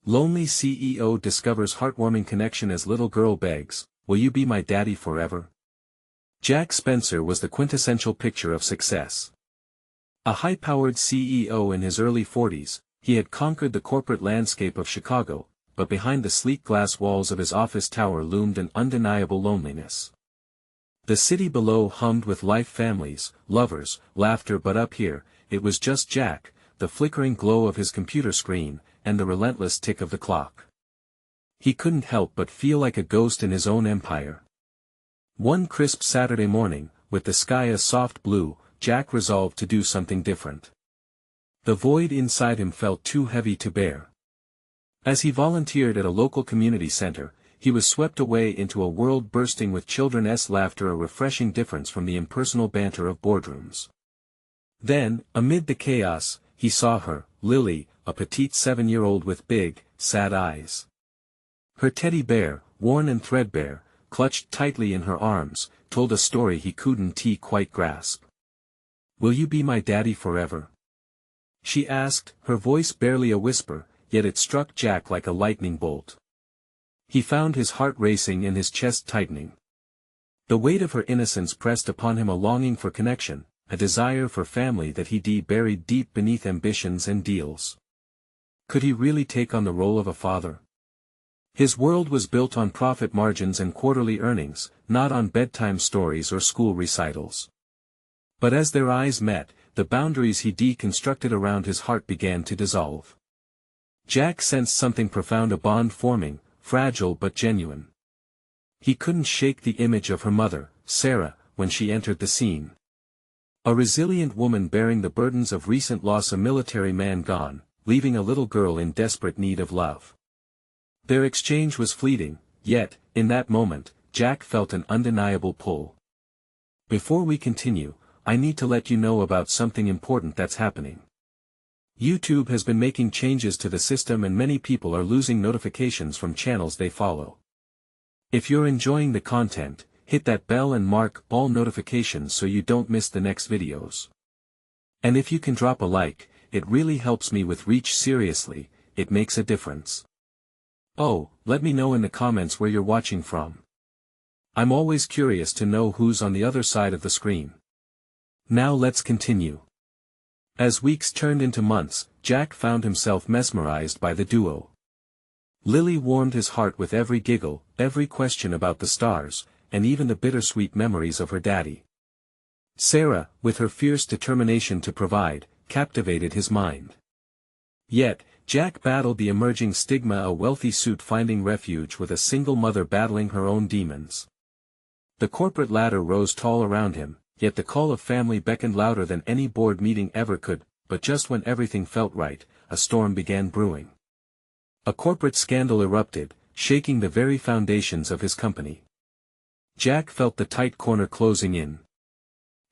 Lonely CEO discovers heartwarming connection as little girl begs, "Will you be my daddy forever?" Jack Spencer was the quintessential picture of success. A high-powered CEO in his early 40s, he had conquered the corporate landscape of Chicago, but behind the sleek glass walls of his office tower loomed an undeniable loneliness. The city below hummed with life, families, lovers, laughter, but up here, it was just Jack, the flickering glow of his computer screen, and the relentless tick of the clock. He couldn't help but feel like a ghost in his own empire. One crisp Saturday morning, with the sky a soft blue, Jack resolved to do something different. The void inside him felt too heavy to bear. As he volunteered at a local community center, he was swept away into a world bursting with children's laughter, a refreshing difference from the impersonal banter of boardrooms. Then, amid the chaos, he saw her, Lily, a petite 7-year-old with big, sad eyes. Her teddy bear, worn and threadbare, clutched tightly in her arms, told a story he couldn't quite grasp. "Will you be my daddy forever?" she asked, her voice barely a whisper, yet it struck Jack like a lightning bolt. He found his heart racing and his chest tightening. The weight of her innocence pressed upon him, a longing for connection, a desire for family that he buried deep beneath ambitions and deals. Could he really take on the role of a father? His world was built on profit margins and quarterly earnings, not on bedtime stories or school recitals. But as their eyes met, the boundaries he deconstructed around his heart began to dissolve. Jack sensed something profound, a bond forming, fragile but genuine. He couldn't shake the image of her mother, Sarah, when she entered the scene. A resilient woman bearing the burdens of recent loss, a military man gone, leaving a little girl in desperate need of love. Their exchange was fleeting, yet, in that moment, Jack felt an undeniable pull. Before we continue, I need to let you know about something important that's happening. YouTube has been making changes to the system and many people are losing notifications from channels they follow. If you're enjoying the content, hit that bell and mark all notifications so you don't miss the next videos. And if you can drop a like, it really helps me with reach. Seriously, it makes a difference. Oh, let me know in the comments where you're watching from. I'm always curious to know who's on the other side of the screen. Now let's continue. As weeks turned into months, Jack found himself mesmerized by the duo. Lily warmed his heart with every giggle, every question about the stars, and even the bittersweet memories of her daddy. Sarah, with her fierce determination to provide, captivated his mind. Yet, Jack battled the emerging stigma, a wealthy suit finding refuge with a single mother battling her own demons. The corporate ladder rose tall around him, yet the call of family beckoned louder than any board meeting ever could, but just when everything felt right, a storm began brewing. A corporate scandal erupted, shaking the very foundations of his company. Jack felt the tight corner closing in.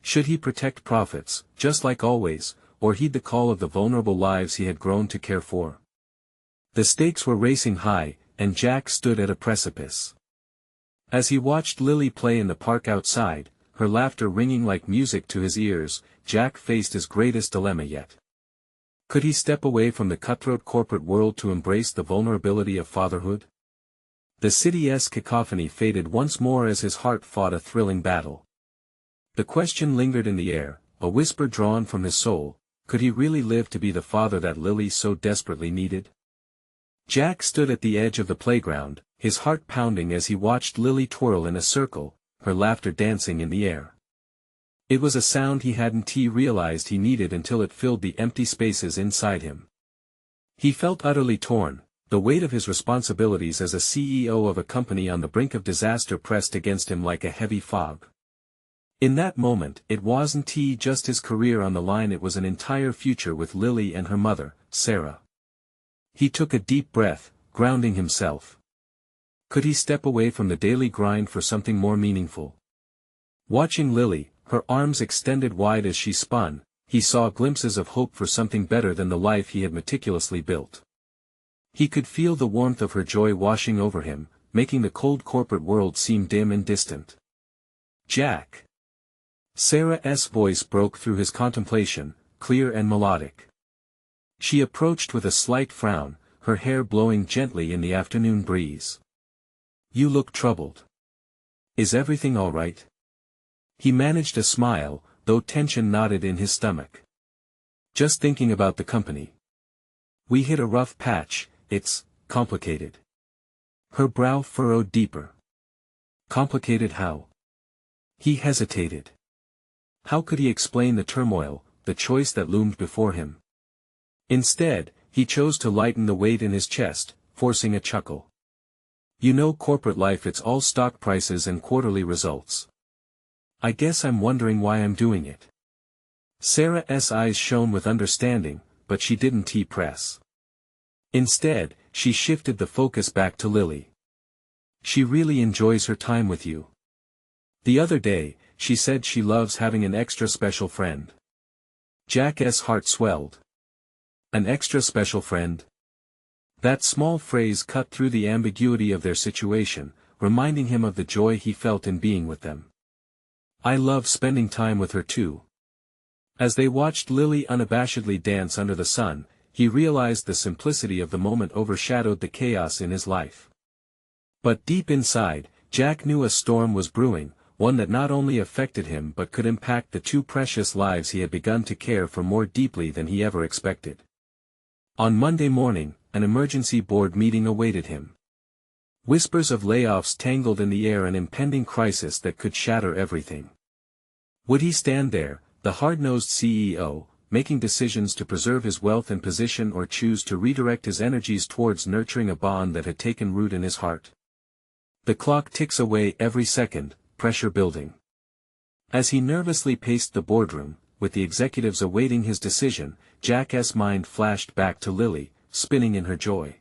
Should he protect profits, just like always, or heed the call of the vulnerable lives he had grown to care for? The stakes were racing high, and Jack stood at a precipice. As he watched Lily play in the park outside, her laughter ringing like music to his ears, Jack faced his greatest dilemma yet. Could he step away from the cutthroat corporate world to embrace the vulnerability of fatherhood? The city's cacophony faded once more as his heart fought a thrilling battle. The question lingered in the air, a whisper drawn from his soul: could he really live to be the father that Lily so desperately needed? Jack stood at the edge of the playground, his heart pounding as he watched Lily twirl in a circle, her laughter dancing in the air. It was a sound he hadn't realized he needed until it filled the empty spaces inside him. He felt utterly torn, the weight of his responsibilities as a CEO of a company on the brink of disaster pressed against him like a heavy fog. In that moment, it wasn't just his career on the line, it was an entire future with Lily and her mother, Sarah. He took a deep breath, grounding himself. Could he step away from the daily grind for something more meaningful? Watching Lily, her arms extended wide as she spun, he saw glimpses of hope for something better than the life he had meticulously built. He could feel the warmth of her joy washing over him, making the cold corporate world seem dim and distant. Jack. Sarah's voice broke through his contemplation, clear and melodic. She approached with a slight frown, her hair blowing gently in the afternoon breeze. "You look troubled. Is everything all right?" He managed a smile, though tension knotted in his stomach. "Just thinking about the company. We hit a rough patch. It's complicated." Her brow furrowed deeper. Complicated how? He hesitated. How could he explain the turmoil, the choice that loomed before him? Instead, he chose to lighten the weight in his chest, forcing a chuckle. "You know, corporate life, it's all stock prices and quarterly results. I guess I'm wondering why I'm doing it." Sarah's eyes shone with understanding, but she didn't press. Instead, she shifted the focus back to Lily. "She really enjoys her time with you. The other day, she said she loves having an extra special friend." Jack's heart swelled. An extra special friend? That small phrase cut through the ambiguity of their situation, reminding him of the joy he felt in being with them. "I love spending time with her too." As they watched Lily unabashedly dance under the sun, he realized the simplicity of the moment overshadowed the chaos in his life. But deep inside, Jack knew a storm was brewing, one that not only affected him but could impact the two precious lives he had begun to care for more deeply than he ever expected. On Monday morning, an emergency board meeting awaited him. Whispers of layoffs tangled in the air, an impending crisis that could shatter everything. Would he stand there, the hard-nosed CEO, making decisions to preserve his wealth and position, or choose to redirect his energies towards nurturing a bond that had taken root in his heart? The clock ticks away every second, pressure building. As he nervously paced the boardroom, with the executives awaiting his decision, Jack's mind flashed back to Lily, spinning in her joy.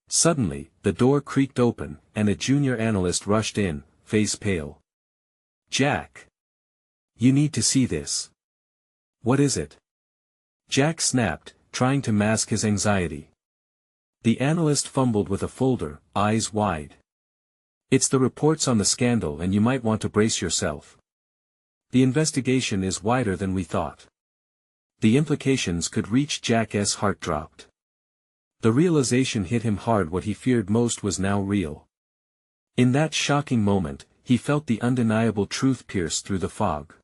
Suddenly, the door creaked open, and a junior analyst rushed in, face pale. "Jack! You need to see this." "What is it?" Jack snapped, trying to mask his anxiety. The analyst fumbled with a folder, eyes wide. "It's the reports on the scandal, and you might want to brace yourself. The investigation is wider than we thought." The implications could reach. Jack's heart dropped. The realization hit him hard. What he feared most was now real. In that shocking moment, he felt the undeniable truth pierce through the fog.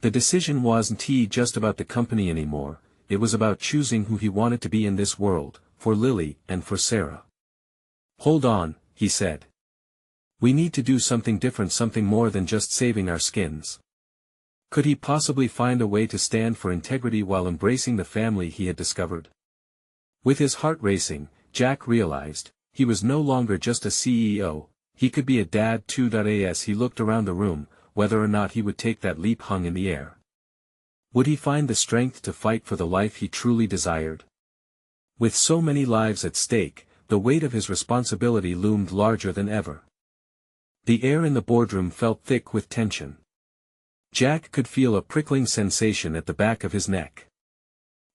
The decision wasn't just about the company anymore, it was about choosing who he wanted to be in this world, for Lily and for Sarah. "Hold on," he said. "We need to do something different, something more than just saving our skins." Could he possibly find a way to stand for integrity while embracing the family he had discovered? With his heart racing, Jack realized, he was no longer just a CEO, he could be a dad too. As he looked around the room, whether or not he would take that leap hung in the air. Would he find the strength to fight for the life he truly desired? With so many lives at stake, the weight of his responsibility loomed larger than ever. The air in the boardroom felt thick with tension. Jack could feel a prickling sensation at the back of his neck.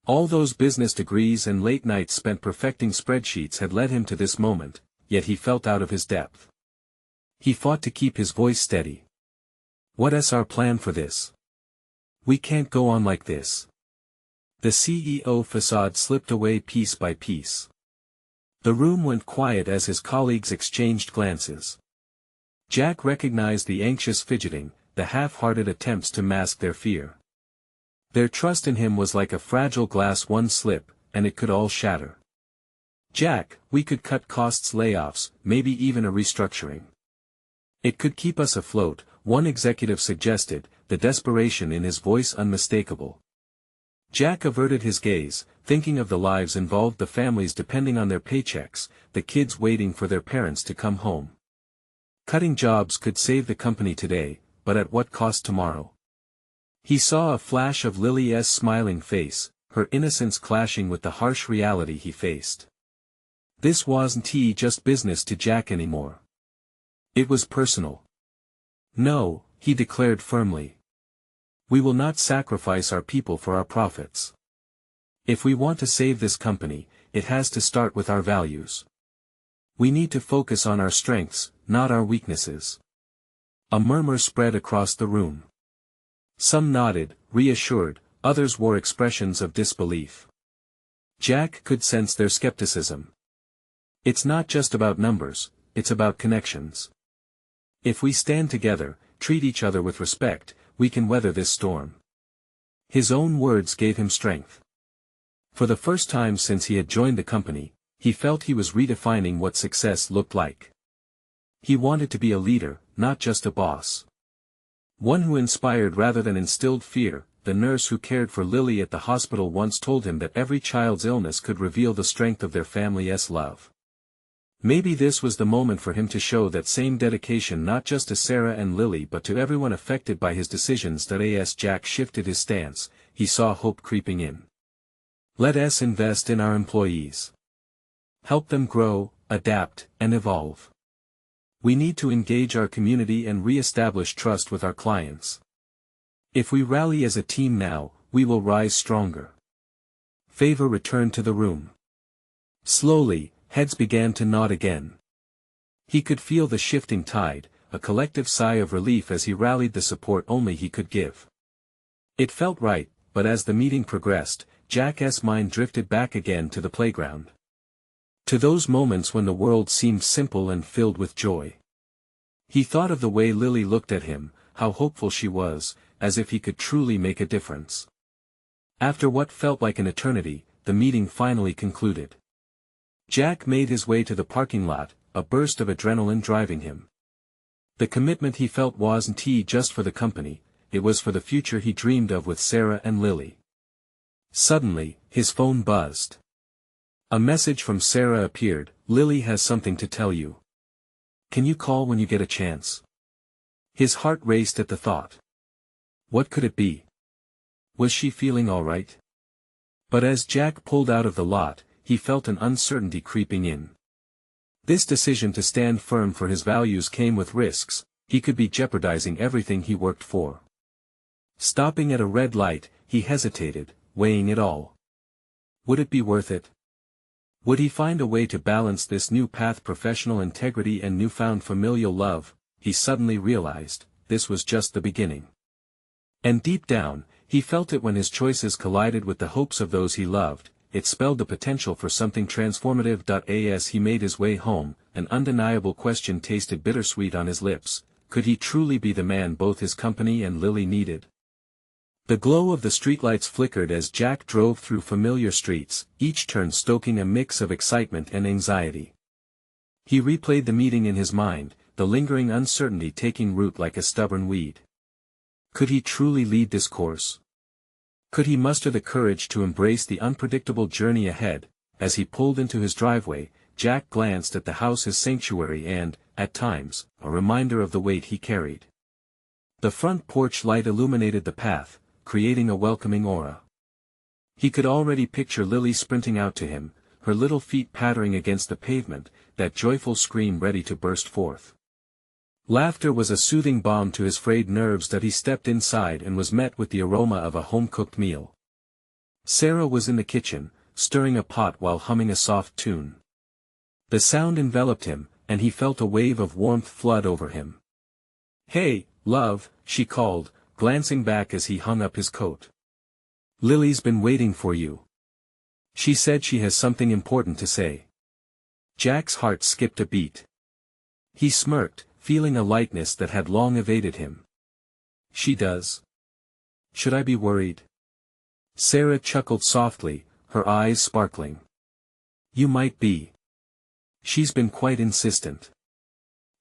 All those business degrees and late nights spent perfecting spreadsheets had led him to this moment, yet he felt out of his depth. He fought to keep his voice steady. "What's our plan for this? We can't go on like this." The CEO facade slipped away piece by piece. The room went quiet as his colleagues exchanged glances. Jack recognized the anxious fidgeting, the half-hearted attempts to mask their fear. Their trust in him was like a fragile glass, one slip, and it could all shatter. "Jack, we could cut costs, layoffs, maybe even a restructuring. It could keep us afloat," one executive suggested, the desperation in his voice unmistakable. Jack averted his gaze, thinking of the lives involved, the families depending on their paychecks, the kids waiting for their parents to come home. Cutting jobs could save the company today, but at what cost tomorrow? He saw a flash of Lily's smiling face, her innocence clashing with the harsh reality he faced. This wasn't just business to Jack anymore. It was personal. "No," he declared firmly. "We will not sacrifice our people for our profits. If we want to save this company, it has to start with our values. We need to focus on our strengths, not our weaknesses." A murmur spread across the room. Some nodded, reassured, others wore expressions of disbelief. Jack could sense their skepticism. It's not just about numbers, it's about connections. If we stand together, treat each other with respect, we can weather this storm. His own words gave him strength. For the first time since he had joined the company, he felt he was redefining what success looked like. He wanted to be a leader, not just a boss. One who inspired rather than instilled fear. The nurse who cared for Lily at the hospital once told him that every child's illness could reveal the strength of their family's love. Maybe this was the moment for him to show that same dedication not just to Sarah and Lily but to everyone affected by his decisions. As Jack shifted his stance, he saw hope creeping in. Let us invest in our employees. Help them grow, adapt, and evolve. We need to engage our community and re-establish trust with our clients. If we rally as a team now, we will rise stronger. Favor returned to the room. Slowly, heads began to nod again. He could feel the shifting tide, a collective sigh of relief as he rallied the support only he could give. It felt right, but as the meeting progressed, Jack's mind drifted back again to the playground. To those moments when the world seemed simple and filled with joy. He thought of the way Lily looked at him, how hopeful she was, as if he could truly make a difference. After what felt like an eternity, the meeting finally concluded. Jack made his way to the parking lot, a burst of adrenaline driving him. The commitment he felt wasn't just for the company, it was for the future he dreamed of with Sarah and Lily. Suddenly, his phone buzzed. A message from Sarah appeared. Lily has something to tell you. Can you call when you get a chance? His heart raced at the thought. What could it be? Was she feeling all right? But as Jack pulled out of the lot, he felt an uncertainty creeping in. This decision to stand firm for his values came with risks. He could be jeopardizing everything he worked for. Stopping at a red light, he hesitated, weighing it all. Would it be worth it? Would he find a way to balance this new path, professional integrity and newfound familial love? He suddenly realized, this was just the beginning. And deep down, he felt it when his choices collided with the hopes of those he loved. It spelled the potential for something transformative. As he made his way home, an undeniable question tasted bittersweet on his lips. Could he truly be the man both his company and Lily needed? The glow of the streetlights flickered as Jack drove through familiar streets, each turn stoking a mix of excitement and anxiety. He replayed the meeting in his mind, the lingering uncertainty taking root like a stubborn weed. Could he truly lead this course? Could he muster the courage to embrace the unpredictable journey ahead? As he pulled into his driveway, Jack glanced at the house's sanctuary and, at times, a reminder of the weight he carried. The front porch light illuminated the path, creating a welcoming aura. He could already picture Lily sprinting out to him, her little feet pattering against the pavement, that joyful scream ready to burst forth. Laughter was a soothing balm to his frayed nerves. That he stepped inside and was met with the aroma of a home-cooked meal. Sarah was in the kitchen, stirring a pot while humming a soft tune. The sound enveloped him, and he felt a wave of warmth flood over him. "Hey, love," she called, glancing back as he hung up his coat. "Lily's been waiting for you. She said she has something important to say." Jack's heart skipped a beat. He smirked, feeling a lightness that had long evaded him. "She does? Should I be worried?" Sarah chuckled softly, her eyes sparkling. "You might be. She's been quite insistent."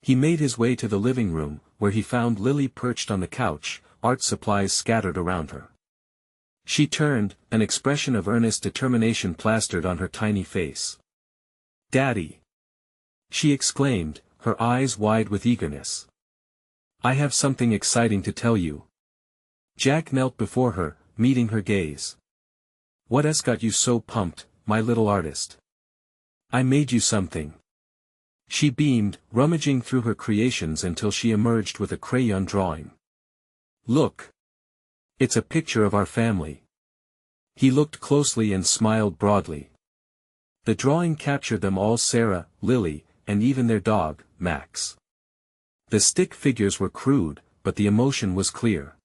He made his way to the living room, where he found Lily perched on the couch, art supplies scattered around her. She turned, an expression of earnest determination plastered on her tiny face. "Daddy!" she exclaimed, her eyes wide with eagerness. "I have something exciting to tell you." Jack knelt before her, meeting her gaze. "What's got you so pumped, my little artist?" "I made you something." She beamed, rummaging through her creations until she emerged with a crayon drawing. "Look. It's a picture of our family." He looked closely and smiled broadly. The drawing captured them all: Sarah, Lily, and even their dog, Max. The stick figures were crude, but the emotion was clear.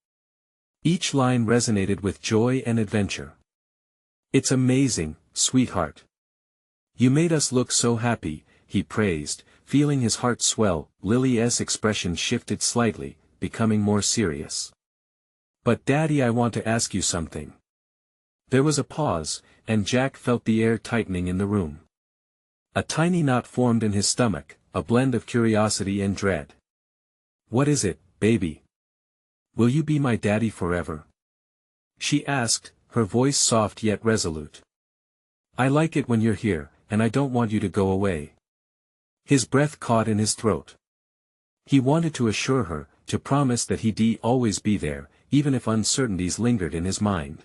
Each line resonated with joy and adventure. "It's amazing," sweetheart. You made us look so happy, he praised, feeling his heart swell. Lily's expression shifted slightly, becoming more serious. But Daddy, I want to ask you something. There was a pause, and Jack felt the air tightening in the room. A tiny knot formed in his stomach, a blend of curiosity and dread. What is it, baby? Will you be my daddy forever? She asked, her voice soft yet resolute. I like it when you're here, and I don't want you to go away. His breath caught in his throat. He wanted to assure her, to promise that he'd always be there, even if uncertainties lingered in his mind.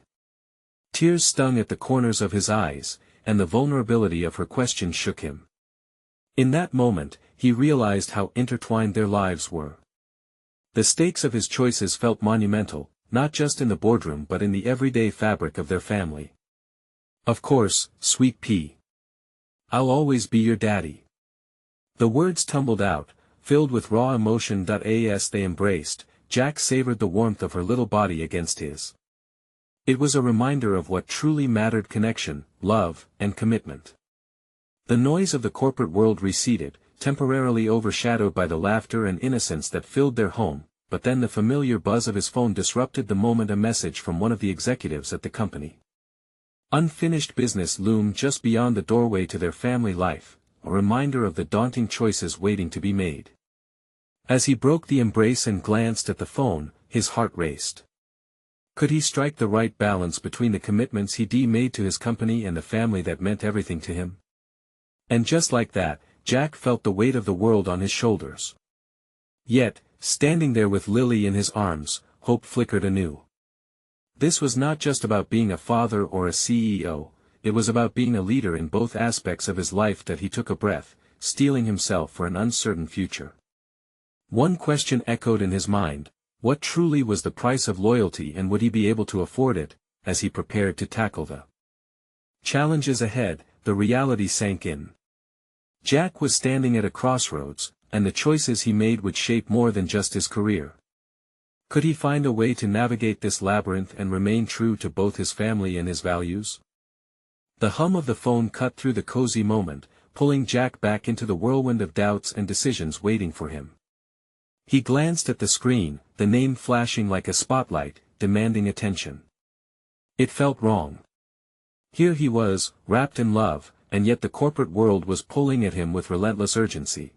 Tears stung at the corners of his eyes, and the vulnerability of her question shook him. In that moment, he realized how intertwined their lives were. The stakes of his choices felt monumental, not just in the boardroom but in the everyday fabric of their family. Of course, sweet pea. I'll always be your daddy. The words tumbled out, filled with raw emotion. As they embraced, Jack savored the warmth of her little body against his. It was a reminder of what truly mattered: connection, love, and commitment. The noise of the corporate world receded, temporarily overshadowed by the laughter and innocence that filled their home, but then the familiar buzz of his phone disrupted the moment. A message from one of the executives at the company. Unfinished business loomed just beyond the doorway to their family life, a reminder of the daunting choices waiting to be made. As he broke the embrace and glanced at the phone, his heart raced. Could he strike the right balance between the commitments he'd made to his company and the family that meant everything to him? And just like that, Jack felt the weight of the world on his shoulders. Yet, standing there with Lily in his arms, hope flickered anew. This was not just about being a father or a CEO, it was about being a leader in both aspects of his life. That he took a breath, steeling himself for an uncertain future. One question echoed in his mind: what truly was the price of loyalty, and would he be able to afford it? As he prepared to tackle the challenges ahead, the reality sank in. Jack was standing at a crossroads, and the choices he made would shape more than just his career. Could he find a way to navigate this labyrinth and remain true to both his family and his values? The hum of the phone cut through the cozy moment, pulling Jack back into the whirlwind of doubts and decisions waiting for him. He glanced at the screen, the name flashing like a spotlight, demanding attention. It felt wrong. Here he was, wrapped in love, and yet the corporate world was pulling at him with relentless urgency.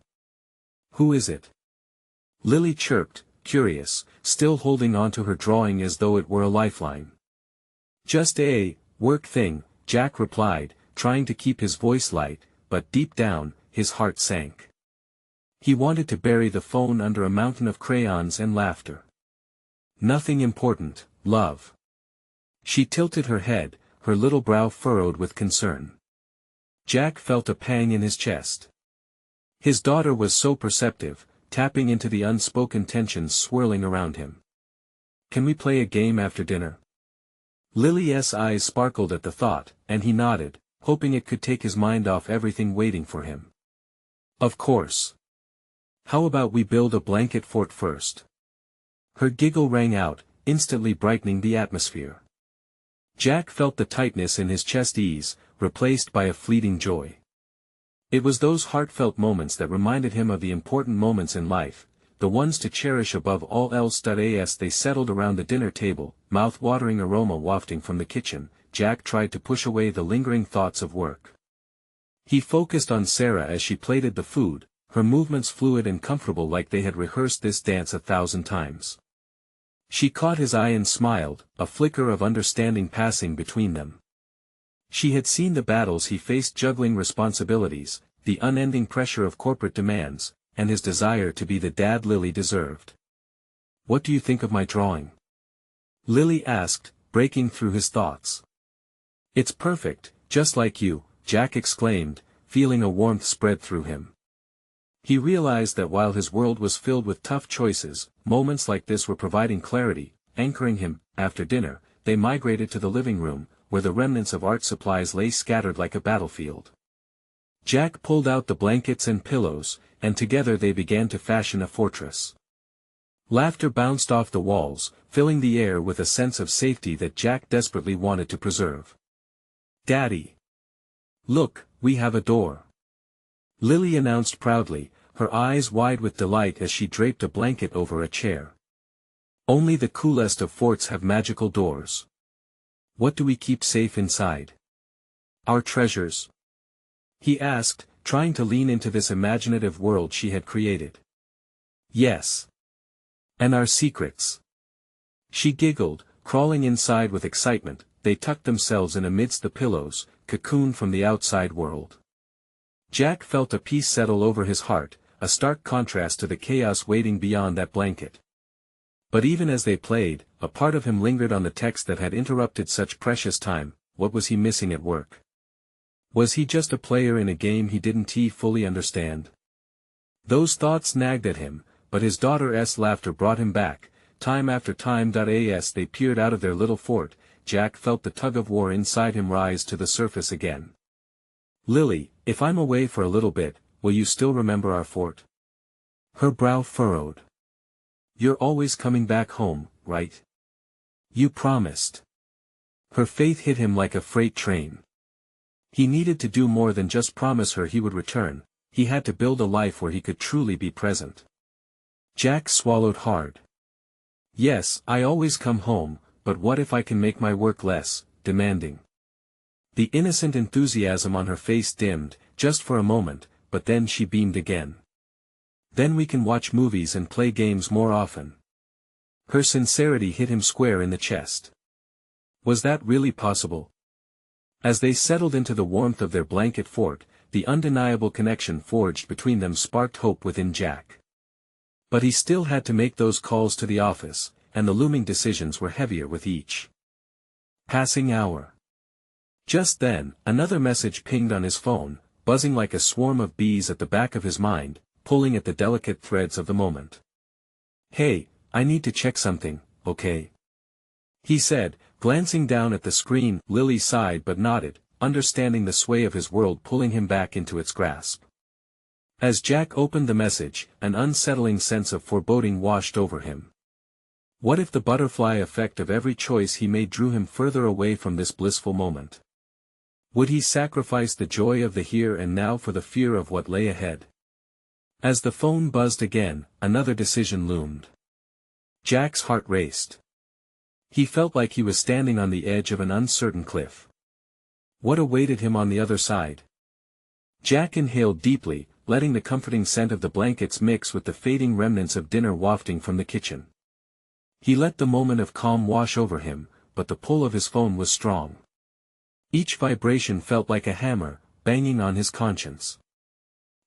Who is it? Lily chirped, curious, still holding on to her drawing as though it were a lifeline. Just a work thing, Jack replied, trying to keep his voice light, but deep down, his heart sank. He wanted to bury the phone under a mountain of crayons and laughter. Nothing important, love. She tilted her head, her little brow furrowed with concern. Jack felt a pang in his chest. His daughter was so perceptive, tapping into the unspoken tensions swirling around him. Can we play a game after dinner? Lily's eyes sparkled at the thought, and he nodded, hoping it could take his mind off everything waiting for him. Of course. How about we build a blanket fort first? Her giggle rang out, instantly brightening the atmosphere. Jack felt the tightness in his chest ease, replaced by a fleeting joy. It was those heartfelt moments that reminded him of the important moments in life, the ones to cherish above all else. As they settled around the dinner table, mouth-watering aroma wafting from the kitchen, Jack tried to push away the lingering thoughts of work. He focused on Sarah as she plated the food, her movements fluid and comfortable like they had rehearsed this dance 1,000 times. She caught his eye and smiled, a flicker of understanding passing between them. She had seen the battles he faced juggling responsibilities, the unending pressure of corporate demands, and his desire to be the dad Lily deserved. What do you think of my drawing? Lily asked, breaking through his thoughts. It's perfect, just like you, Jack exclaimed, feeling a warmth spread through him. He realized that while his world was filled with tough choices, moments like this were providing clarity, anchoring him. After dinner, they migrated to the living room, where the remnants of art supplies lay scattered like a battlefield. Jack pulled out the blankets and pillows, and together they began to fashion a fortress. Laughter bounced off the walls, filling the air with a sense of safety that Jack desperately wanted to preserve. Daddy! Look, we have a door. Lily announced proudly, her eyes wide with delight as she draped a blanket over a chair. Only the coolest of forts have magical doors. What do we keep safe inside? Our treasures? He asked, trying to lean into this imaginative world she had created. Yes. And our secrets. She giggled, crawling inside with excitement. They tucked themselves in amidst the pillows, cocooned from the outside world. Jack felt a peace settle over his heart, a stark contrast to the chaos waiting beyond that blanket. But even as they played, a part of him lingered on the text that had interrupted such precious time. What was he missing at work? Was he just a player in a game he didn't fully understand? Those thoughts nagged at him, but his daughter's laughter brought him back. Time after time. As they peered out of their little fort, Jack felt the tug-of-war inside him rise to the surface again. Lily, if I'm away for a little bit, will you still remember our fort? Her brow furrowed. You're always coming back home, right? You promised. Her faith hit him like a freight train. He needed to do more than just promise her he would return. He had to build a life where he could truly be present. Jack swallowed hard. Yes, I always come home, but what if I can make my work less demanding? The innocent enthusiasm on her face dimmed, just for a moment, but then she beamed again. Then we can watch movies and play games more often. Her sincerity hit him square in the chest. Was that really possible? As they settled into the warmth of their blanket fort, the undeniable connection forged between them sparked hope within Jack. But he still had to make those calls to the office, and the looming decisions were heavier with each passing hour. Just then, another message pinged on his phone, buzzing like a swarm of bees at the back of his mind, pulling at the delicate threads of the moment. Hey, I need to check something, okay? He said, glancing down at the screen. Lily sighed but nodded, understanding the sway of his world pulling him back into its grasp. As Jack opened the message, an unsettling sense of foreboding washed over him. What if the butterfly effect of every choice he made drew him further away from this blissful moment? Would he sacrifice the joy of the here and now for the fear of what lay ahead? As the phone buzzed again, another decision loomed. Jack's heart raced. He felt like he was standing on the edge of an uncertain cliff. What awaited him on the other side? Jack inhaled deeply, letting the comforting scent of the blankets mix with the fading remnants of dinner wafting from the kitchen. He let the moment of calm wash over him, but the pull of his phone was strong. Each vibration felt like a hammer, banging on his conscience.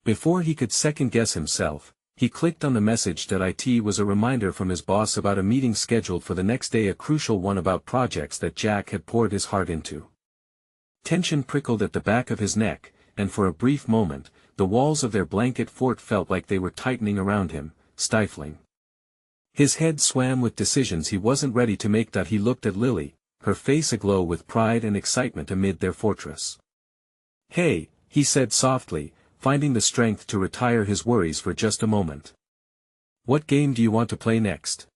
Before he could second-guess himself, he clicked on the message. It was a reminder from his boss about a meeting scheduled for the next day, a crucial one about projects that Jack had poured his heart into. Tension prickled at the back of his neck, and for a brief moment, the walls of their blanket fort felt like they were tightening around him, stifling. His head swam with decisions he wasn't ready to make. He looked at Lily, her face aglow with pride and excitement amid their fortress. Hey, he said softly, finding the strength to retire his worries for just a moment. What game do you want to play next?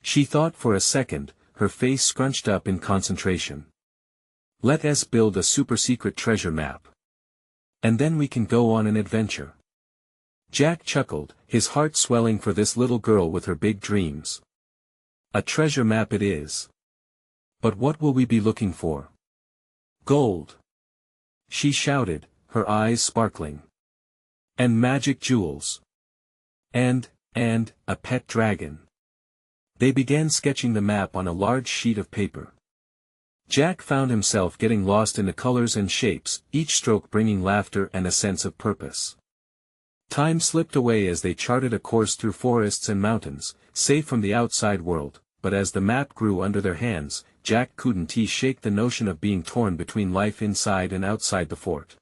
She thought for a second, her face scrunched up in concentration. Let us build a super-secret treasure map. And then we can go on an adventure. Jack chuckled, his heart swelling for this little girl with her big dreams. A treasure map it is. But what will we be looking for? Gold. She shouted, her eyes sparkling. And magic jewels. And a pet dragon. They began sketching the map on a large sheet of paper. Jack found himself getting lost in the colors and shapes, each stroke bringing laughter and a sense of purpose. Time slipped away as they charted a course through forests and mountains, safe from the outside world, but as the map grew under their hands, Jack couldn't shake the notion of being torn between life inside and outside the fort.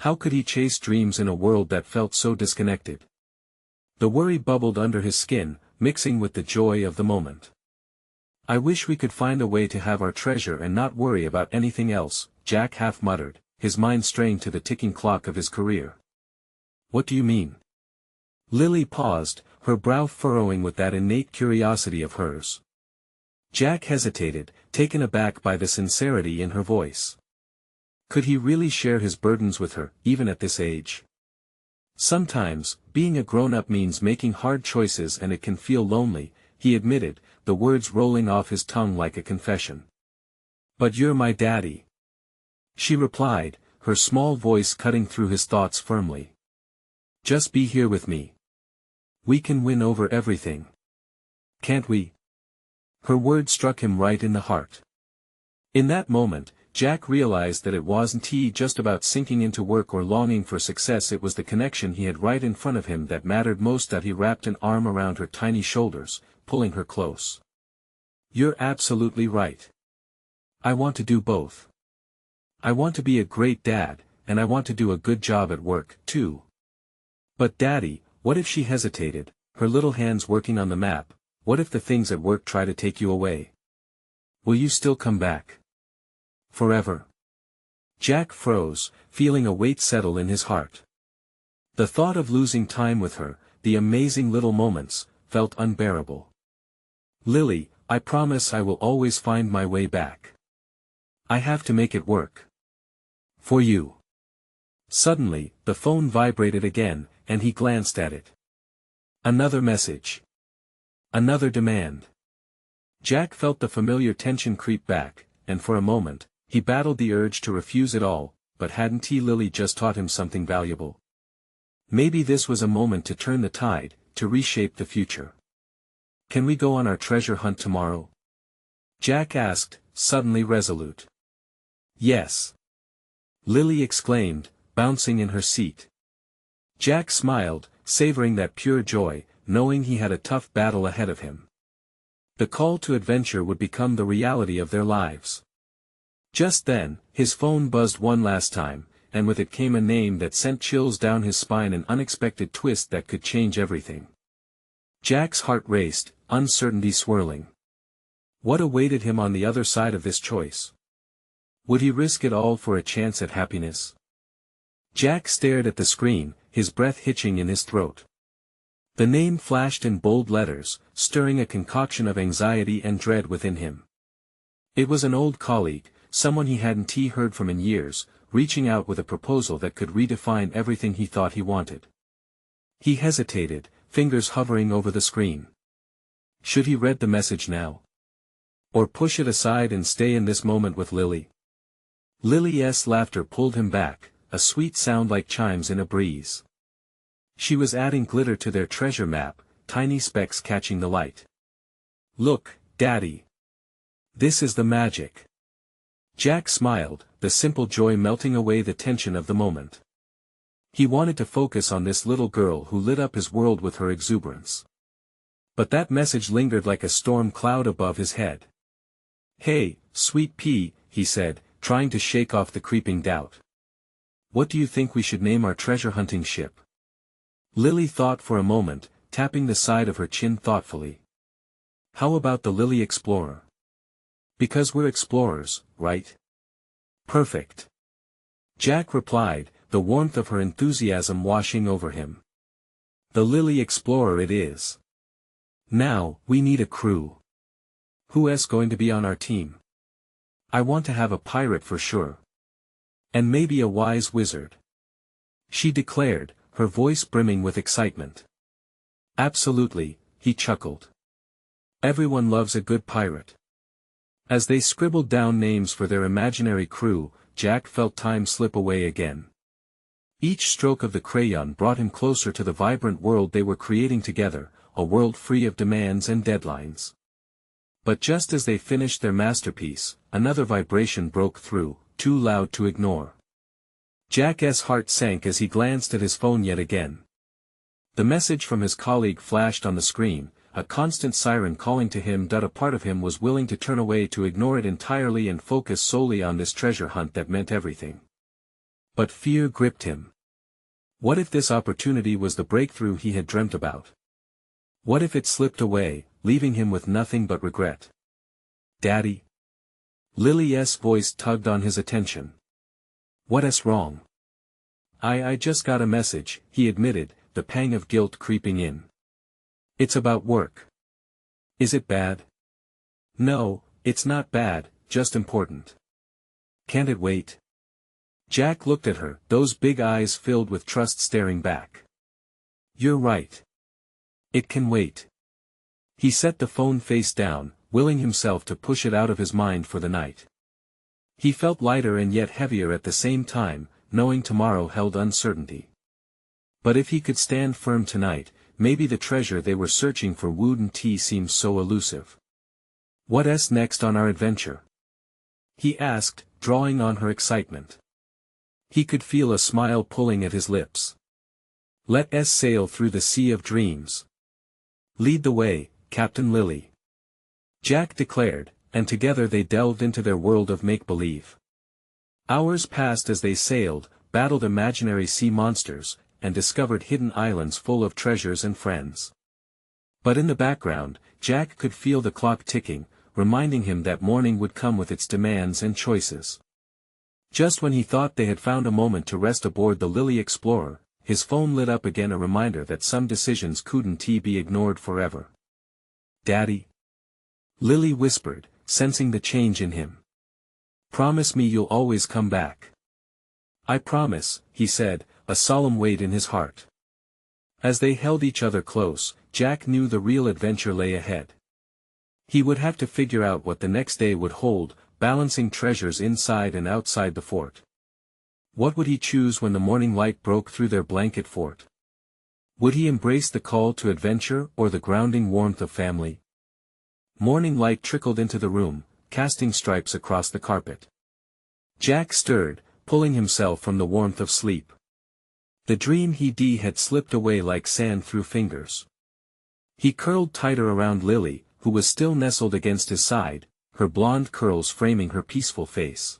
How could he chase dreams in a world that felt so disconnected? The worry bubbled under his skin, mixing with the joy of the moment. I wish we could find a way to have our treasure and not worry about anything else, Jack half muttered, his mind straying to the ticking clock of his career. What do you mean? Lily paused, her brow furrowing with that innate curiosity of hers. Jack hesitated, taken aback by the sincerity in her voice. Could he really share his burdens with her, even at this age? Sometimes, being a grown-up means making hard choices and it can feel lonely, he admitted, the words rolling off his tongue like a confession. But you're my daddy. She replied, her small voice cutting through his thoughts firmly. Just be here with me. We can win over everything. Can't we? Her words struck him right in the heart. In that moment, Jack realized that it wasn't he just about sinking into work or longing for success, it was the connection he had right in front of him that mattered most. That he wrapped an arm around her tiny shoulders, pulling her close. You're absolutely right. I want to do both. I want to be a great dad, and I want to do a good job at work, too. But Daddy, what if she hesitated, her little hands working on the map? What if the things at work try to take you away? Will you still come back? Forever? Jack froze, feeling a weight settle in his heart. The thought of losing time with her, the amazing little moments, felt unbearable. Lily, I promise I will always find my way back. I have to make it work. For you. Suddenly, the phone vibrated again, and he glanced at it. Another message. Another demand. Jack felt the familiar tension creep back, and for a moment, he battled the urge to refuse it all, but hadn't Lily just taught him something valuable? Maybe this was a moment to turn the tide, to reshape the future. Can we go on our treasure hunt tomorrow? Jack asked, suddenly resolute. Yes. Lily exclaimed, bouncing in her seat. Jack smiled, savoring that pure joy, knowing he had a tough battle ahead of him. The call to adventure would become the reality of their lives. Just then, his phone buzzed one last time, and with it came a name that sent chills down his spine, an unexpected twist that could change everything. Jack's heart raced, uncertainty swirling. What awaited him on the other side of this choice? Would he risk it all for a chance at happiness? Jack stared at the screen, his breath hitching in his throat. The name flashed in bold letters, stirring a concoction of anxiety and dread within him. It was an old colleague, someone he hadn't heard from in years, reaching out with a proposal that could redefine everything he thought he wanted. He hesitated, fingers hovering over the screen. Should he read the message now? Or push it aside and stay in this moment with Lily? Lily's laughter pulled him back, a sweet sound like chimes in a breeze. She was adding glitter to their treasure map, tiny specks catching the light. Look, Daddy. This is the magic. Jack smiled, the simple joy melting away the tension of the moment. He wanted to focus on this little girl who lit up his world with her exuberance. But that message lingered like a storm cloud above his head. Hey, sweet pea, he said, trying to shake off the creeping doubt. What do you think we should name our treasure hunting ship? Lily thought for a moment, tapping the side of her chin thoughtfully. How about the Lily Explorer? Because we're explorers, right? Perfect. Jack replied, the warmth of her enthusiasm washing over him. The Lily Explorer it is. Now, we need a crew. Who's going to be on our team? I want to have a pirate for sure. And maybe a wise wizard. She declared, her voice brimming with excitement. Absolutely, he chuckled. Everyone loves a good pirate. As they scribbled down names for their imaginary crew, Jack felt time slip away again. Each stroke of the crayon brought him closer to the vibrant world they were creating together, a world free of demands and deadlines. But just as they finished their masterpiece, another vibration broke through, too loud to ignore. Jack's heart sank as he glanced at his phone yet again. The message from his colleague flashed on the screen, a constant siren calling to him. A part of him was willing to turn away to ignore it entirely and focus solely on this treasure hunt that meant everything. But fear gripped him. What if this opportunity was the breakthrough he had dreamt about? What if it slipped away, leaving him with nothing but regret? Daddy? Lily's voice tugged on his attention. What's wrong? I just got a message, he admitted, the pang of guilt creeping in. It's about work. Is it bad? No, it's not bad, just important. Can't it wait? Jack looked at her, those big eyes filled with trust staring back. "You're right. It can wait." He set the phone face down, willing himself to push it out of his mind for the night. He felt lighter and yet heavier at the same time, knowing tomorrow held uncertainty. But if he could stand firm tonight, maybe the treasure they were searching for wouldn't seem so elusive. "What's next on our adventure?" he asked, drawing on her excitement. He could feel a smile pulling at his lips. "Let's sail through the sea of dreams. Lead the way, Captain Lily," Jack declared, and together they delved into their world of make-believe. Hours passed as they sailed, battled imaginary sea monsters, and discovered hidden islands full of treasures and friends. But in the background, Jack could feel the clock ticking, reminding him that morning would come with its demands and choices. Just when he thought they had found a moment to rest aboard the Lily Explorer, his phone lit up again, a reminder that some decisions couldn't be ignored forever. "Daddy?" Lily whispered, sensing the change in him. "Promise me you'll always come back." "I promise," he said, a solemn weight in his heart. As they held each other close, Jack knew the real adventure lay ahead. He would have to figure out what the next day would hold, balancing treasures inside and outside the fort. What would he choose when the morning light broke through their blanket fort? Would he embrace the call to adventure or the grounding warmth of family? Morning light trickled into the room, casting stripes across the carpet. Jack stirred, pulling himself from the warmth of sleep. The dream had slipped away like sand through fingers. He curled tighter around Lily, who was still nestled against his side, her blonde curls framing her peaceful face.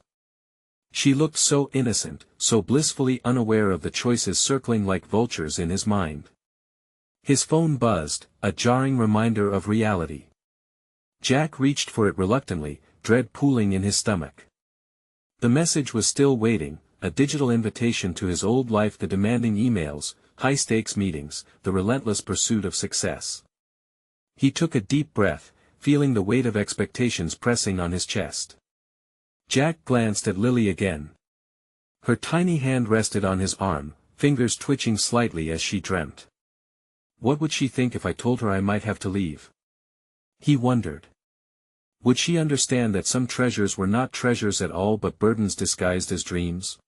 She looked so innocent, so blissfully unaware of the choices circling like vultures in his mind. His phone buzzed, a jarring reminder of reality. Jack reached for it reluctantly, dread pooling in his stomach. The message was still waiting, a digital invitation to his old life, the demanding emails, high-stakes meetings, the relentless pursuit of success. He took a deep breath, feeling the weight of expectations pressing on his chest. Jack glanced at Lily again. Her tiny hand rested on his arm, fingers twitching slightly as she dreamt. What would she think if I told her I might have to leave? He wondered. Would she understand that some treasures were not treasures at all but burdens disguised as dreams?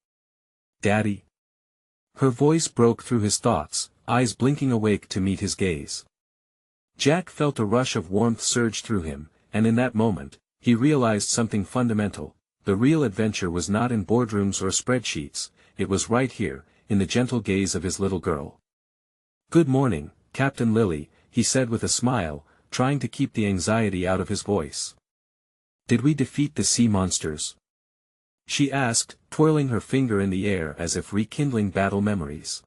"Daddy?" Her voice broke through his thoughts, eyes blinking awake to meet his gaze. Jack felt a rush of warmth surge through him, and in that moment, he realized something fundamental. The real adventure was not in boardrooms or spreadsheets, it was right here, in the gentle gaze of his little girl. "Good morning, Captain Lily," he said with a smile, trying to keep the anxiety out of his voice. "Did we defeat the sea monsters?" she asked, twirling her finger in the air as if rekindling battle memories.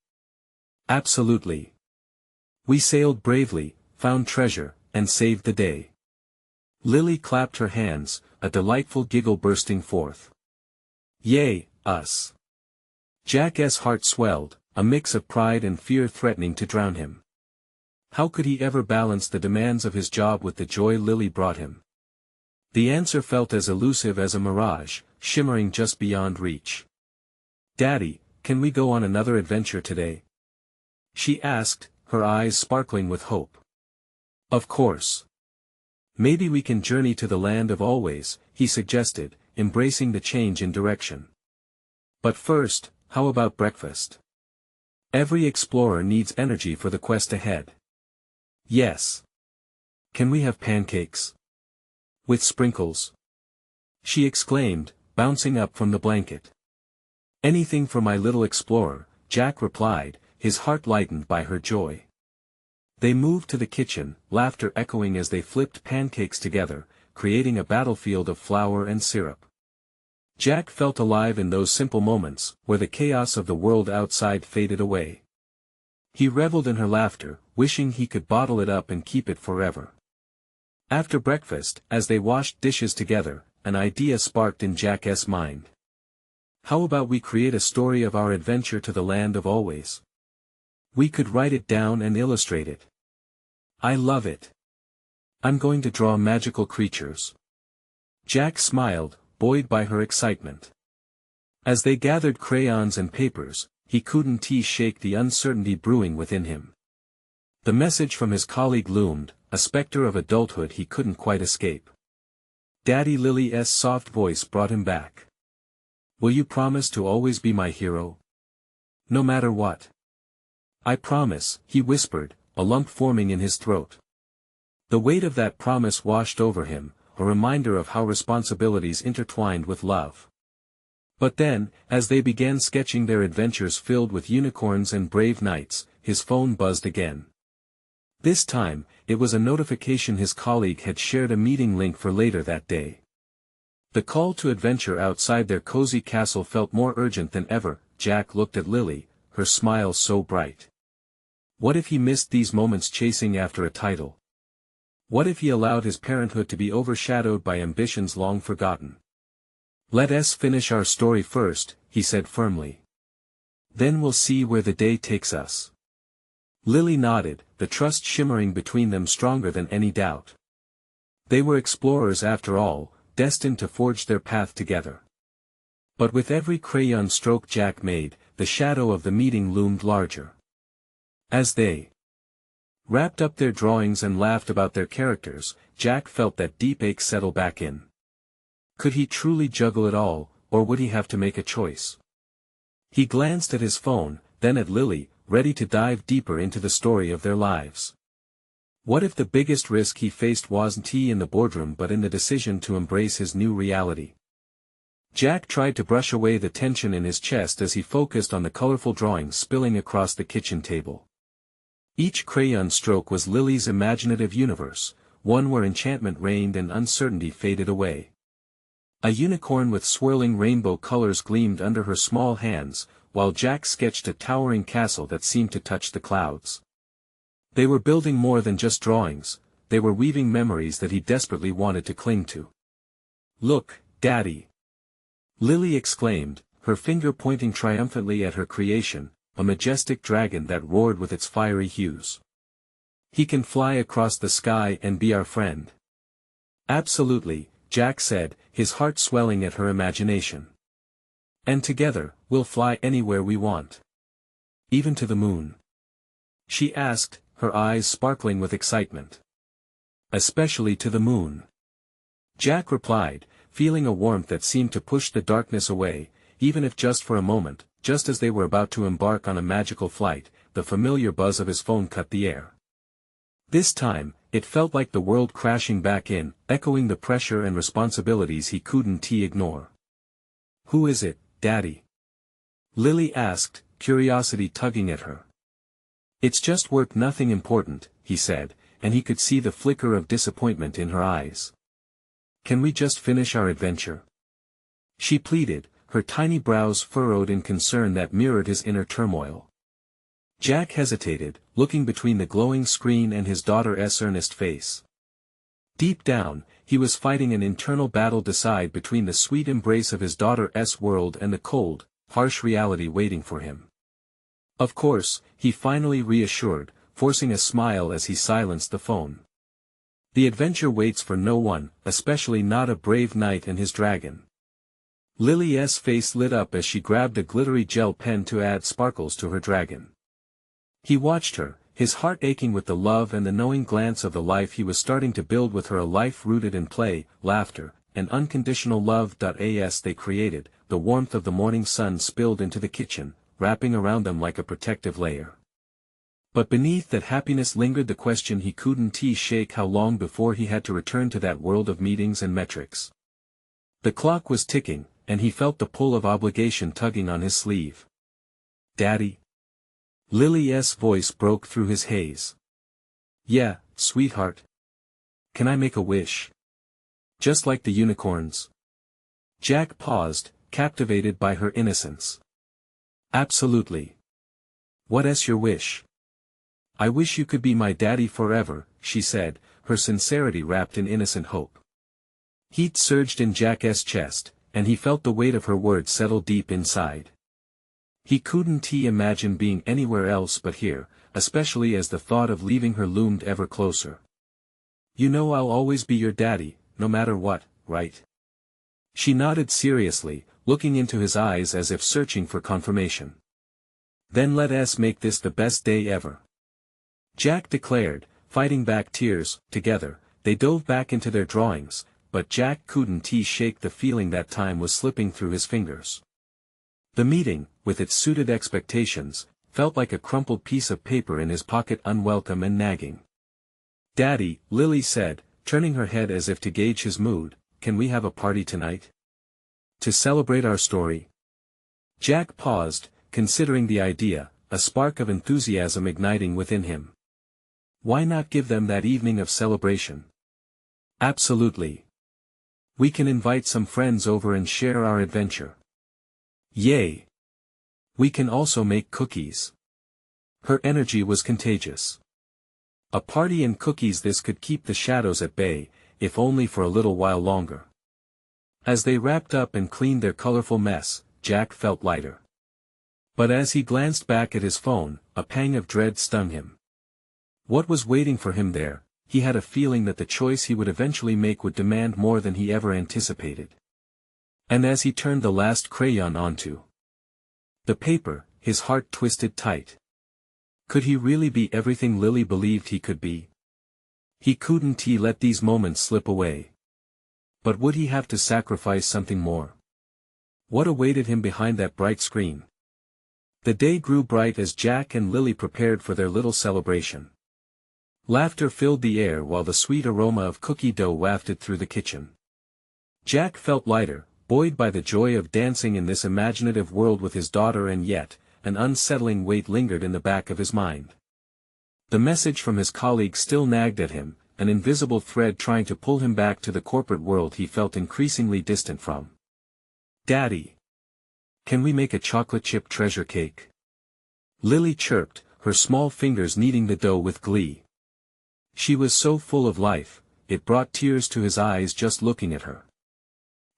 "Absolutely. We sailed bravely, found treasure, and saved the day." Lily clapped her hands, a delightful giggle bursting forth. "Yay, us!" Jack's heart swelled, a mix of pride and fear threatening to drown him. How could he ever balance the demands of his job with the joy Lily brought him? The answer felt as elusive as a mirage, shimmering just beyond reach. "Daddy, can we go on another adventure today?" she asked, her eyes sparkling with hope. "Of course. Maybe we can journey to the land of always," he suggested, embracing the change in direction. "But first, how about breakfast? Every explorer needs energy for the quest ahead." "Yes. Can we have pancakes? With sprinkles?" she exclaimed, bouncing up from the blanket. "Anything for my little explorer," Jack replied, his heart lightened by her joy. They moved to the kitchen, laughter echoing as they flipped pancakes together, creating a battlefield of flour and syrup. Jack felt alive in those simple moments, where the chaos of the world outside faded away. He reveled in her laughter, wishing he could bottle it up and keep it forever. After breakfast, as they washed dishes together, an idea sparked in Jack's mind. "How about we create a story of our adventure to the land of always? We could write it down and illustrate it." "I love it. I'm going to draw magical creatures." Jack smiled, buoyed by her excitement. As they gathered crayons and papers, he couldn't shake the uncertainty brewing within him. The message from his colleague loomed, a specter of adulthood he couldn't quite escape. Daddy. Lily's soft voice brought him back. Will you promise to always be my hero? No matter what. I promise, he whispered, a lump forming in his throat. The weight of that promise washed over him, a reminder of how responsibilities intertwined with love. But then, as they began sketching their adventures filled with unicorns and brave knights, his phone buzzed again. This time, it was a notification his colleague had shared a meeting link for later that day. The call to adventure outside their cozy castle felt more urgent than ever. Jack looked at Lily, her smile so bright. What if he missed these moments chasing after a title? What if he allowed his parenthood to be overshadowed by ambitions long forgotten? Let us finish our story first, he said firmly. Then we'll see where the day takes us. Lily nodded, the trust shimmering between them stronger than any doubt. They were explorers after all, destined to forge their path together. But with every crayon stroke Jack made, the shadow of the meeting loomed larger. As they wrapped up their drawings and laughed about their characters, Jack felt that deep ache settle back in. Could he truly juggle it all, or would he have to make a choice? He glanced at his phone, then at Lily, ready to dive deeper into the story of their lives. What if the biggest risk he faced wasn't in the boardroom but in the decision to embrace his new reality? Jack tried to brush away the tension in his chest as he focused on the colorful drawings spilling across the kitchen table. Each crayon stroke was Lily's imaginative universe, one where enchantment reigned and uncertainty faded away. A unicorn with swirling rainbow colors gleamed under her small hands, while Jack sketched a towering castle that seemed to touch the clouds. They were building more than just drawings, they were weaving memories that he desperately wanted to cling to. Look, Daddy! Lily exclaimed, her finger pointing triumphantly at her creation, a majestic dragon that roared with its fiery hues. He can fly across the sky and be our friend. Absolutely, Jack said, his heart swelling at her imagination. And together, we'll fly anywhere we want. Even to the moon. She asked, her eyes sparkling with excitement. Especially to the moon. Jack replied, feeling a warmth that seemed to push the darkness away, even if just for a moment. Just as they were about to embark on a magical flight, the familiar buzz of his phone cut the air. This time, it felt like the world crashing back in, echoing the pressure and responsibilities he couldn't ignore. Who is it, Daddy? Lily asked, curiosity tugging at her. It's just work, nothing important, he said, and he could see the flicker of disappointment in her eyes. Can we just finish our adventure? She pleaded, her tiny brows furrowed in concern that mirrored his inner turmoil. Jack hesitated, looking between the glowing screen and his daughter's earnest face. Deep down, he was fighting an internal battle to decide between the sweet embrace of his daughter's world and the cold, harsh reality waiting for him. Of course, he finally reassured, forcing a smile as he silenced the phone. The adventure waits for no one, especially not a brave knight and his dragon. Lily's face lit up as she grabbed a glittery gel pen to add sparkles to her dragon. He watched her, his heart aching with the love and the knowing glance of the life he was starting to build with her, a life rooted in play, laughter, and unconditional love. As they created, the warmth of the morning sun spilled into the kitchen, wrapping around them like a protective layer. But beneath that happiness lingered the question he couldn't shake: how long before he had to return to that world of meetings and metrics? The clock was ticking, and he felt the pull of obligation tugging on his sleeve. Daddy? Lily's voice broke through his haze. Yeah, sweetheart. Can I make a wish? Just like the unicorns? Jack paused, captivated by her innocence. Absolutely. What's your wish? I wish you could be my daddy forever, she said, her sincerity wrapped in innocent hope. Heat surged in Jack's chest, and he felt the weight of her words settle deep inside. He couldn't imagine being anywhere else but here, especially as the thought of leaving her loomed ever closer. You know I'll always be your daddy, no matter what, right? She nodded seriously, looking into his eyes as if searching for confirmation. "Then let us make this the best day ever," Jack declared, fighting back tears. Together, they dove back into their drawings, but Jack couldn't shake the feeling that time was slipping through his fingers. The meeting, with its suited expectations, felt like a crumpled piece of paper in his pocket, unwelcome and nagging. "Daddy," Lily said, turning her head as if to gauge his mood, "can we have a party tonight? To celebrate our story?" Jack paused, considering the idea, a spark of enthusiasm igniting within him. Why not give them that evening of celebration? "Absolutely. We can invite some friends over and share our adventure." "Yay! We can also make cookies." Her energy was contagious. A party and cookies, this could keep the shadows at bay, if only for a little while longer. As they wrapped up and cleaned their colorful mess, Jack felt lighter. But as he glanced back at his phone, a pang of dread stung him. What was waiting for him there? He had a feeling that the choice he would eventually make would demand more than he ever anticipated. And as he turned the last crayon onto the paper, his heart twisted tight. Could he really be everything Lily believed he could be? He couldn't let these moments slip away. But would he have to sacrifice something more? What awaited him behind that bright screen? The day grew bright as Jack and Lily prepared for their little celebration. Laughter filled the air while the sweet aroma of cookie dough wafted through the kitchen. Jack felt lighter, buoyed by the joy of dancing in this imaginative world with his daughter, and yet, an unsettling weight lingered in the back of his mind. The message from his colleague still nagged at him, an invisible thread trying to pull him back to the corporate world he felt increasingly distant from. "Daddy, can we make a chocolate chip treasure cake?" Lily chirped, her small fingers kneading the dough with glee. She was so full of life, it brought tears to his eyes just looking at her.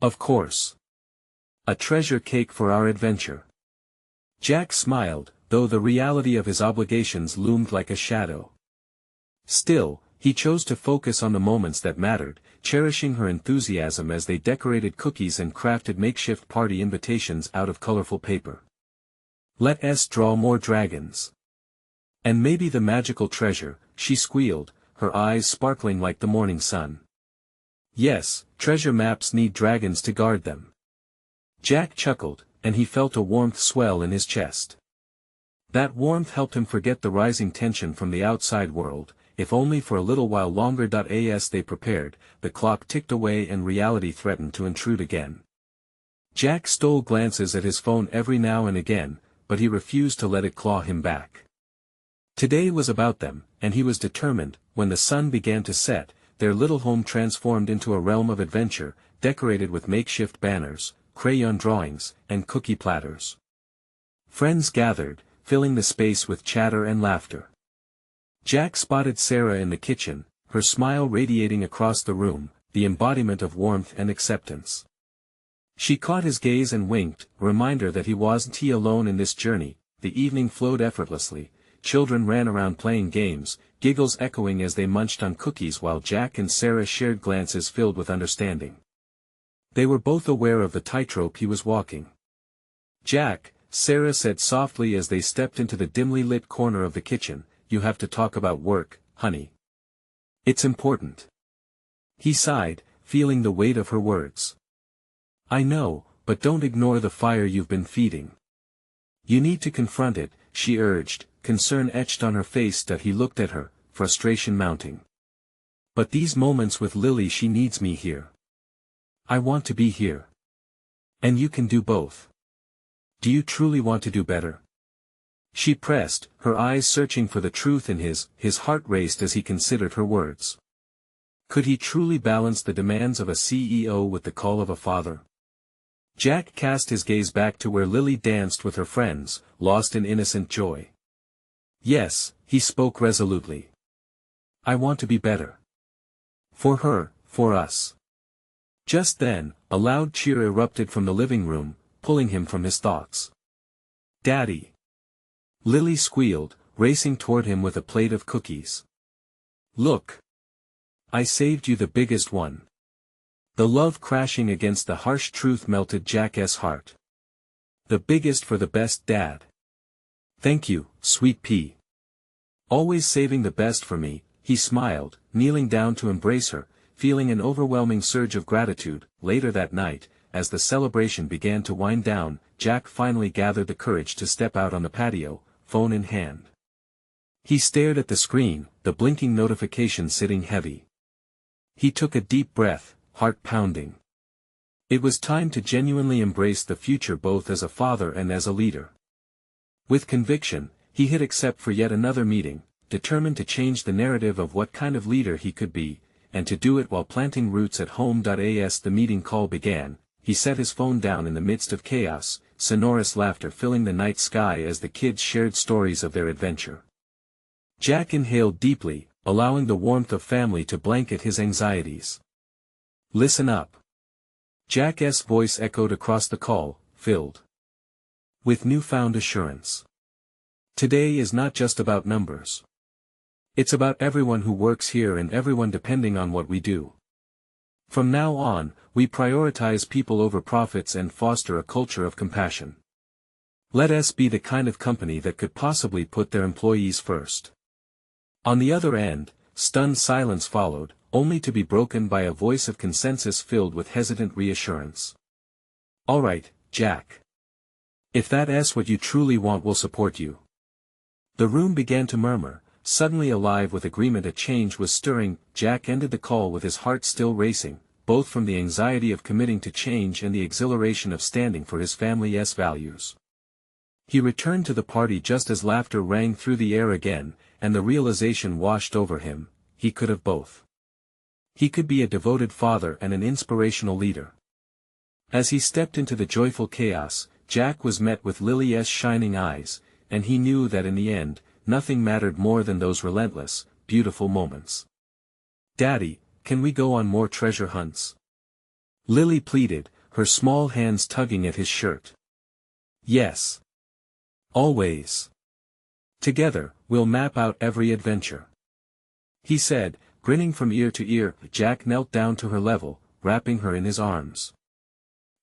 "Of course. A treasure cake for our adventure." Jack smiled, though the reality of his obligations loomed like a shadow. Still, he chose to focus on the moments that mattered, cherishing her enthusiasm as they decorated cookies and crafted makeshift party invitations out of colorful paper. "Let us draw more dragons. And maybe the magical treasure," she squealed, her eyes sparkling like the morning sun. "Yes, treasure maps need dragons to guard them." Jack chuckled, and he felt a warmth swell in his chest. That warmth helped him forget the rising tension from the outside world, if only for a little while longer. As they prepared, the clock ticked away and reality threatened to intrude again. Jack stole glances at his phone every now and again, but he refused to let it claw him back. Today was about them, and he was determined. When the sun began to set, their little home transformed into a realm of adventure, decorated with makeshift banners, crayon drawings, and cookie platters. Friends gathered, filling the space with chatter and laughter. Jack spotted Sarah in the kitchen, her smile radiating across the room, the embodiment of warmth and acceptance. She caught his gaze and winked, a reminder that he wasn't alone in this journey. The evening flowed effortlessly. Children ran around playing games, giggles echoing as they munched on cookies while Jack and Sarah shared glances filled with understanding. They were both aware of the tightrope he was walking. "Jack," Sarah said softly as they stepped into the dimly lit corner of the kitchen, "you have to talk about work, honey. It's important." He sighed, feeling the weight of her words. "I know, but don't ignore the fire you've been feeding. You need to confront it," she urged, concern etched on her face. He looked at her, frustration mounting. "But these moments with Lily, she needs me here. I want to be here. And you can do both. Do you truly want to do better?" She pressed, her eyes searching for the truth in his heart raced as he considered her words. Could he truly balance the demands of a CEO with the call of a father? Jack cast his gaze back to where Lily danced with her friends, lost in innocent joy. "Yes," he spoke resolutely. "I want to be better. For her, for us." Just then, a loud cheer erupted from the living room, pulling him from his thoughts. "Daddy!" Lily squealed, racing toward him with a plate of cookies. "Look! I saved you the biggest one." The love crashing against the harsh truth melted Jack's heart. The biggest for the best dad. Thank you, sweet pea. Always saving the best for me, he smiled, kneeling down to embrace her, feeling an overwhelming surge of gratitude. Later that night, as the celebration began to wind down, Jack finally gathered the courage to step out on the patio, phone in hand. He stared at the screen, the blinking notification sitting heavy. He took a deep breath, heart pounding. It was time to genuinely embrace the future both as a father and as a leader. With conviction, he hit accept for yet another meeting, determined to change the narrative of what kind of leader he could be, and to do it while planting roots at home. As the meeting call began, he set his phone down in the midst of chaos, sonorous laughter filling the night sky as the kids shared stories of their adventure. Jack inhaled deeply, allowing the warmth of family to blanket his anxieties. Listen up. Jack's voice echoed across the call, filled with newfound assurance. Today is not just about numbers. It's about everyone who works here and everyone depending on what we do. From now on, we prioritize people over profits and foster a culture of compassion. Let us be the kind of company that could possibly put their employees first. On the other end, stunned silence followed, only to be broken by a voice of consensus filled with hesitant reassurance. All right, Jack. If that's what you truly want, we'll support you. The room began to murmur, suddenly alive with agreement. A change was stirring. Jack ended the call with his heart still racing, both from the anxiety of committing to change and the exhilaration of standing for his family's values. He returned to the party just as laughter rang through the air again, and the realization washed over him: he could have both. He could be a devoted father and an inspirational leader. As he stepped into the joyful chaos, Jack was met with Lily's shining eyes, and he knew that in the end, nothing mattered more than those relentless, beautiful moments. Daddy, can we go on more treasure hunts? Lily pleaded, her small hands tugging at his shirt. Yes. Always. Together, we'll map out every adventure. He said, grinning from ear to ear. Jack knelt down to her level, wrapping her in his arms.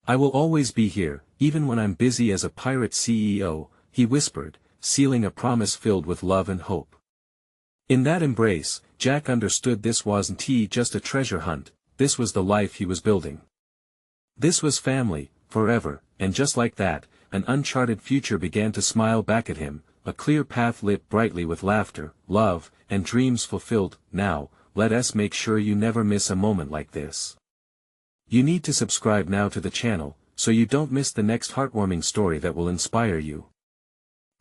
I will always be here, even when I'm busy as a pirate CEO, he whispered, sealing a promise filled with love and hope. In that embrace, Jack understood this wasn't just a treasure hunt, this was the life he was building. This was family, forever, and just like that, an uncharted future began to smile back at him, a clear path lit brightly with laughter, love, and dreams fulfilled. Now, let us make sure you never miss a moment like this. You need to subscribe now to the channel, so you don't miss the next heartwarming story that will inspire you.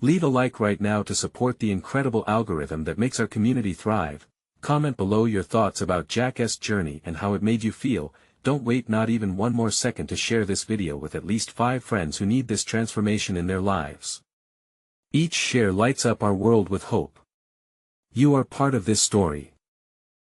Leave a like right now to support the incredible algorithm that makes our community thrive. Comment below your thoughts about Jack's journey and how it made you feel. Don't wait not even one more second to share this video with at least 5 friends who need this transformation in their lives. Each share lights up our world with hope. You are part of this story.